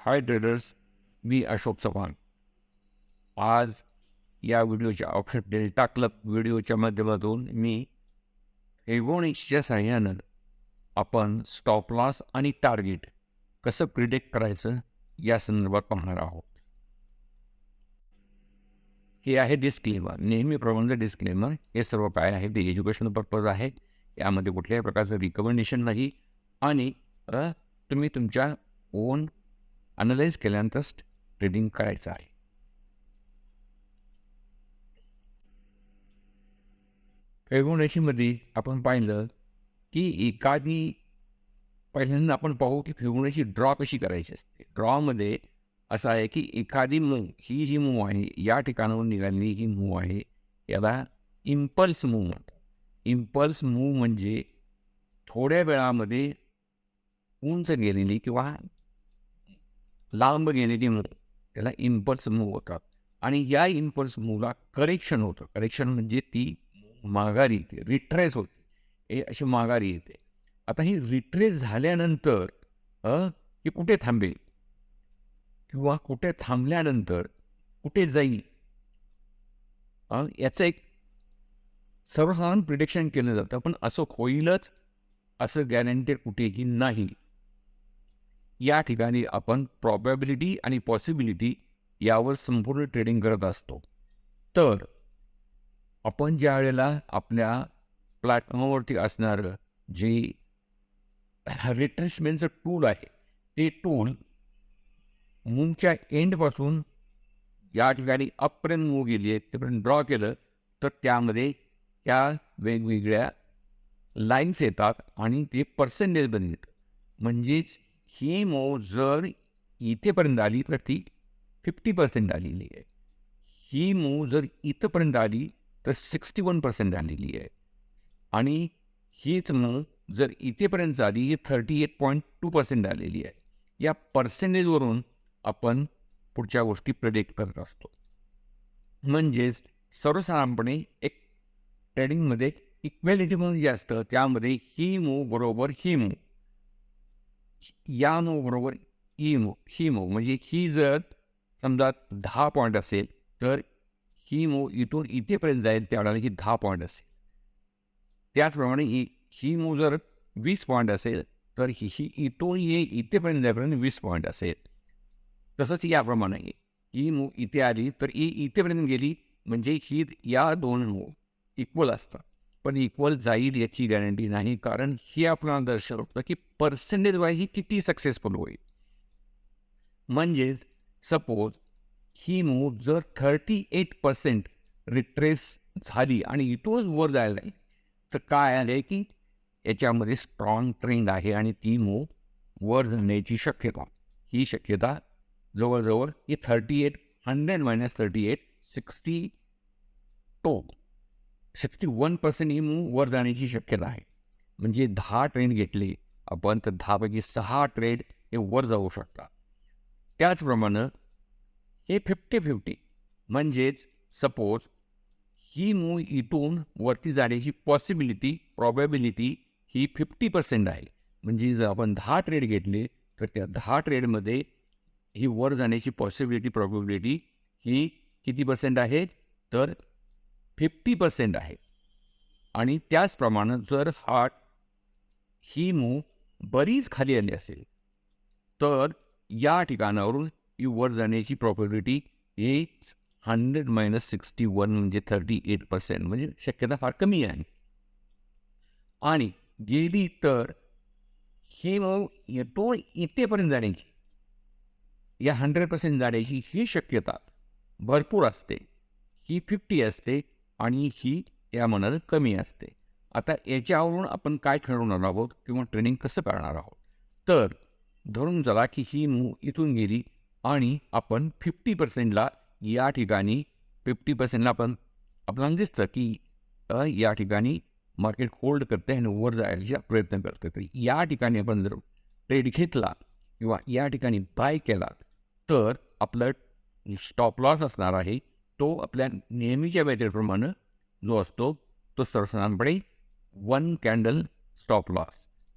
हाय traders, मी अशोक चव्हाण. आज या व्हिडिओच्या डेल्टा क्लब व्हिडिओच्या माध्यमातून मी फिबोनाचीच्या सहाय्यानं आपण स्टॉप लॉस आणि टार्गेट कसं प्रिडिक्ट करायचं या संदर्भात पाहणार आहोत. हे आहे डिस्क्लेमर, नेहमीप्रमाणे डिस्क्लेमर. हे सर्व काय आहे ते एज्युकेशनल पर्पज आहे. यामध्ये कुठल्याही प्रकारचं रिकमेंडेशन नाही आणि तुम्ही तुमच्या ओन अनलाइज केल्यानंतरच ट्रेडिंग करायचं आहे. फिबोनाचीमध्ये आपण पाहिलं की पहिल्यांदा आपण पाहू की फिबोनाची ड्रॉ कशी करायची असते. ड्रॉमध्ये असं आहे की एखादी मूव्ह, ही जी मूव्ह आहे या ठिकाणाहून निघालेली ही मूव्ह आहे, याला इम्पल्स मूव्ह म्हणतात. इम्पल्स मूव्ह म्हणजे थोड्या वेळामध्ये उंच गेलेली किंवा लांब गेलेली मूव्ह, त्याला इम्पल्स मूव्ह होतात. आणि या इम्पल्स मूव्हला करेक्शन होतं. करेक्शन म्हणजे ती माघारी येते, रिट्रेस होते, हे अशी माघारी येते. आता ही रिट्रेस झाल्यानंतर ही कुठे थांबेल किंवा कुठे थांबल्यानंतर कुठे जाईल, याचं एक सर्वसाधारण प्रिडिक्शन केलं जातं. पण असं होईलच असं गॅरंटेड कुठेही नाही. या ठिकाणी आपण प्रॉबॅबिलिटी आणि पॉसिबिलिटी यावर संपूर्ण ट्रेडिंग करत असतो. तर आपण ज्या वेळेला आपल्या प्लॅटफॉर्मवरती असणारं जे रिट्रेसमेंटचं टूल आहे, ते टूल मूव्हच्या एंडपासून या ठिकाणी अपपर्यंत मूव्ह गेली आहे तेपर्यंत ड्रॉ केलं तर त्यामध्ये त्या वेगवेगळ्या लाईन्स येतात आणि ते पर्सेंटेज बनतात. म्हणजेच ही मूव्ह जर इथेपर्यंत आली तर ती 50% आलेली आहे. ही मूव्ह जर इथंपर्यंत आली तर 61% आलेली आहे. आणि हीच मूव्ह जर इथेपर्यंत आली ही 38.2% आलेली आहे. या पर्सेंटेजवरून आपण पुढच्या गोष्टी प्रेडिक्ट करत असतो. म्हणजेच सर्वसाधारणपणे एक ट्रेडिंगमध्ये इक्वॅलिटी म्हणून जे असतं त्यामध्ये ही मूव्ह बरोबर ही मूव्ह, या मूव्ह बरोबर ही मूव्ह म्हणजे ही जर समजा 10 पॉईंट असेल तर ही मूव्ह इथून इथेपर्यंत जाईल त्यावेळेला ही 10 पॉईंट असेल. त्याचप्रमाणे ही मूव्ह जर 20 पॉईंट असेल तर ही इथून इथेपर्यंत जाईपर्यंत 20 पॉईंट असेल. तसंच याप्रमाणे ही मूव्ह इथे आली तर ही इथेपर्यंत गेली म्हणजे ही या दोन मूव्ह इक्वल असतात. पण इक्वल जाईल याची गॅरंटी नाही, कारण ही आपल्याला दर्शवतं की पर्सेंटेज वाईज ही किती सक्सेसफुल होईल. म्हणजेच सपोज ही मूव्ह जर 38% रिट्रेस झाली आणि इथूनच वर जायला नाही तर काय आहे की याच्यामध्ये स्ट्रॉंग ट्रेंड आहे आणि ती मूव्ह वर जाण्याची शक्यता, ही शक्यता जवळजवळ ही 38 100 - 38 61% ही मूव्ह वर जाण्याची शक्यता आहे. म्हणजे 10 ट्रेड घेतले आपण तर 10 पैकी 6 ट्रेड हे वर जाऊ शकतात. त्याचप्रमाणे हे 50-50 म्हणजेच सपोज ही मूव्ह इथून वरती जाण्याची पॉसिबिलिटी, प्रॉबॅबिलिटी ही 50% आहे. म्हणजे जर आपण 10 ट्रेड घेतले तर त्या 10 ट्रेडमध्ये ही वर जाण्याची पॉसिबिलिटी, प्रॉबॅबिलिटी ही किती पर्सेंट आहे तर 50% आहे. आणि त्याचप्रमाणे जर ही मूव्ह बरीच खाली आली असेल तर या ठिकाणावरून ही वर जाण्याची प्रॉबॅबिलिटी ही 100 - 61 म्हणजे 38% म्हणजे शक्यता फार कमी आहे. आणि गेली तर ही मूव्ह येतो इथेपर्यंत जाण्याची, या 100% जाण्याची ही शक्यता भरपूर असते. ही 50 असते आणि ही या मनानं कमी असते. आता याच्यावरून आपण काय ठरवणार आहोत किंवा ट्रेनिंग कसं करणार आहोत. तर धरून चला की ही मूव्ह इथून गेली आणि आपण 50%ला या ठिकाणी 50%ला आपल्याला दिसतं की या ठिकाणी मार्केट होल्ड करते आणि वर जायचा प्रयत्न करते. तर या ठिकाणी आपण जर ट्रेड घेतला किंवा या ठिकाणी बाय केला तर आपलं स्टॉप लॉस असणार आहे तो आपल्या नेहमीच्या मेथडप्रमाणे जो असतो तो सर्वसाधारणपणे 1 कॅन्डल स्टॉप लॉस,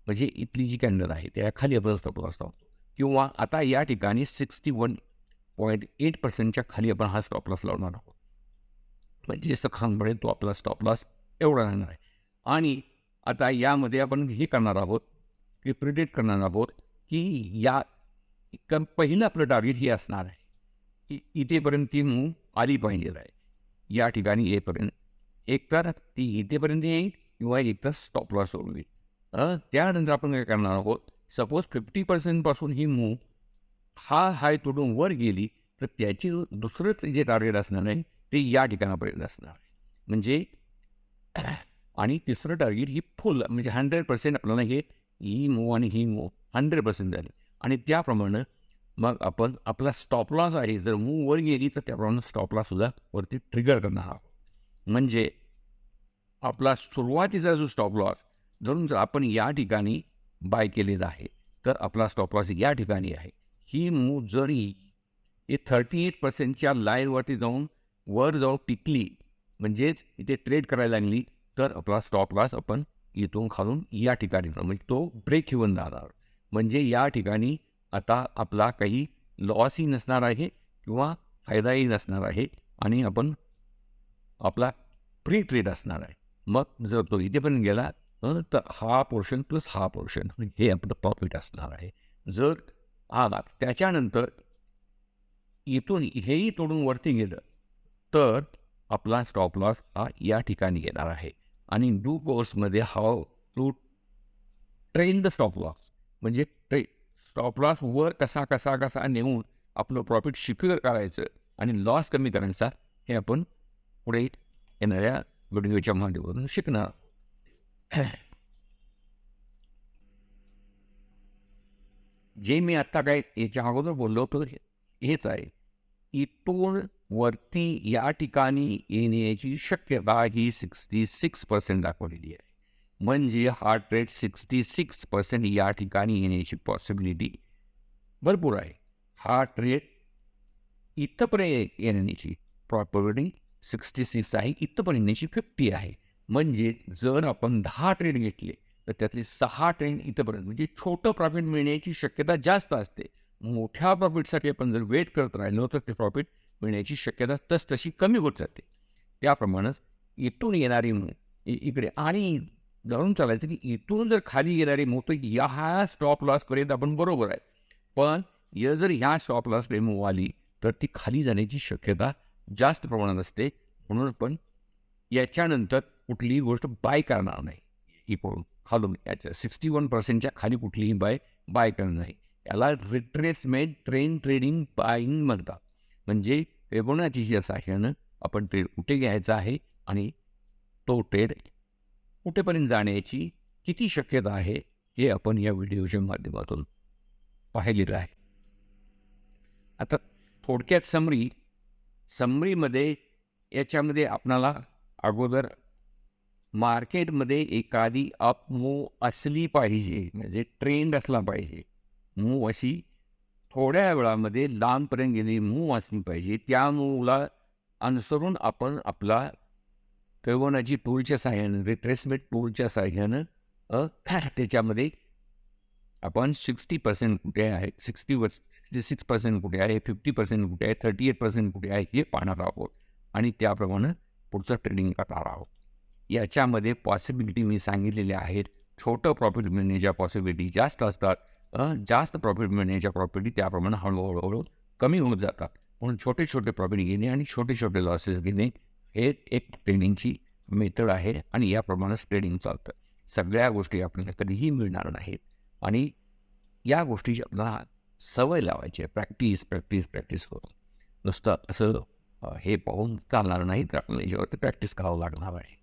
म्हणजे इथली जी कॅन्डल आहे त्या खाली आपल्याला स्टॉप लॉस लावतो. किंवा आता या ठिकाणी 61.8% खाली आपण हा स्टॉप लॉस लावणार आहोत. म्हणजे सखांमुळे तो आपला स्टॉप लॉस एवढा राहणार आहे. आणि आता यामध्ये आपण हे करणार आहोत, की प्रिडिक्ट करणार आहोत, की या पहिलं आपलं टार्गेट हे असणार आहे, की इथेपर्यंत ती मूव्ह आली पाहिजे आहे. या ठिकाणी येईपर्यंत एकतर ती इथेपर्यंत येईल किंवा एकतर स्टॉप लॉस होईल. त्यानंतर आपण काय करणार आहोत, सपोज 50% पासून ही मूव्ह हा हाय तोडून वर गेली, तर त्याची दुसरं जे टार्गेट असणार आहे, ते या ठिकाणापर्यंत असणार आहे. म्हणजे आणि तिसरं टार्गेट ही फुल म्हणजे 100% आपल्याला ही मूव्ह आणि ही मूव्ह 100% झाली. आणि त्याप्रमाणे मग आपण आपला स्टॉप लॉस आहे, जर मूव्ह वर गेली तर त्याप्रमाणे स्टॉप लॉससुद्धा वरती ट्रिगर करणार आहोत. म्हणजे आपला सुरुवातीचा जो स्टॉप लॉस धरून जर आपण या ठिकाणी बाय केलेला आहे, तर आपला स्टॉप लॉस या ठिकाणी आहे. ही मूव्ह जरी ही 38%च्या लाईनवरती जाऊन वर जाऊन टिकली, म्हणजेच इथे ट्रेड करायला लागली, तर आपला स्टॉप लॉस आपण इथून खालून या ठिकाणी म्हणजे तो ब्रेक इव्हन जाणार. म्हणजे या ठिकाणी आता आपला काही लॉसही नसणार आहे किंवा फायदाही नसणार आहे आणि आपण आपला फ्री ट्रेड असणार आहे. मग जर तो इथेपर्यंत गेला तर हा पोर्शन प्लस हा पोर्शन हे आपलं प्रॉफिट असणार आहे. जर आला त्याच्यानंतर इथून हेही तोडून वरती गेलं, तर आपला स्टॉप लॉस हा या ठिकाणी येणार आहे. आणि डू कोर्समध्ये how to train the stop loss म्हणजे स्टॉप लॉस वर कसा नेऊन आपलं प्रॉफिट सिक्युअर करायचं आणि लॉस कमी करायचा, हे आपण पुढे येणाऱ्या व्हिडिओच्या माध्यमातून शिकणार. जे मी आत्ता काय याच्या अगोदर बोललो होतो हेच आहे. इथून वरती या ठिकाणी येण्याची शक्यता ही 66% दाखवलेली आहे. म्हणजे हा ट्रेड 66% या ठिकाणी येण्याची पॉसिबिलिटी भरपूर आहे. हा ट्रेड इथपर्यंत येण्याची प्रॉपर्टी 66 आहे, इथपर्यंत येण्याची 50 आहे. म्हणजे जर आपण 10 ट्रेड घेतले, तर त्यातले 6 ट्रेड इथपर्यंत म्हणजे छोटं प्रॉफिट मिळण्याची शक्यता जास्त असते. मोठ्या प्रॉफिटसाठी आपण जर वेट करत राहिलो, तर ते प्रॉफिट मिळण्याची शक्यता तसतशी कमी होत जाते. त्याप्रमाणेच इथून येणारी मूव्ह इकडे आणि धरून चालायचं, की इथून जर खाली येणारी मूव्ह तर ह्या स्टॉप लॉसपर्यंत आपण बरोबर आहे. पण जर ह्या स्टॉप लॉसकडे मूव्ह आली, तर ती खाली जाण्याची शक्यता जास्त प्रमाणात असते. म्हणून आपण याच्यानंतर कुठलीही गोष्ट बाय करणार नाही. इकडून खालून याच्या 61%च्या खाली कुठलीही बाय करणार नाही. याला रिट्रेसमेंट ट्रेडिंग बाईंग म्हणतात. म्हणजे फिबोनाचीच्या सहाय्यानं आपण ट्रेड कुठे घ्यायचा आहे आणि तो ट्रेड कुठेपर्यंत जाण्याची किती शक्यता आहे, हे आपण या व्हिडिओच्या माध्यमातून पाहिलेलं आहे. आता थोडक्यात समरीमध्ये याच्यामध्ये आपणाला अगोदर मार्केटमध्ये एखादी अप मूव्ह असली पाहिजे, म्हणजे ट्रेंड असला पाहिजे. मूव्ह अशी थोड्या वेळामध्ये लांबपर्यंत गेलेली मूव्ह असली पाहिजे. त्या मूव्हला अनुसरून आपण आपला फिबोनाची टूलच्या सहाय्यानं, रिट्रेसमेंट टूलच्या सहाय्यानं त्याच्यामध्ये आपण 60% कुठे आहे, 66% कुठे आहे, 50% कुठे आहे, 38% कुठे आहे, हे पाहणार आहोत आणि त्याप्रमाणे पुढचं ट्रेडिंग करणार आहोत. याच्यामध्ये पॉसिबिलिटी मी सांगितलेल्या आहेत. छोटं प्रॉफिट मिळण्याच्या पॉसिबिलिटी जास्त असतात. जास्त प्रॉफिट मिळण्याच्या प्रॉपर्टी त्याप्रमाणे हळूहळू कमी होत जातात. म्हणून छोटे छोटे प्रॉफिट घेणे आणि छोटे छोटे लॉसेस घेणे हे एक ट्रेडिंगची मेथड आहे आणि याप्रमाणेच ट्रेडिंग चालतं. सगळ्या गोष्टी आपल्याला कधीही मिळणार नाहीत आणि या गोष्टीची आपल्याला सवय लावायची आहे. प्रॅक्टिस करून. नुसतं असं हे पाहून चालणार नाही, तर आपल्याला याच्यावरती प्रॅक्टिस करावं लागणार आहे.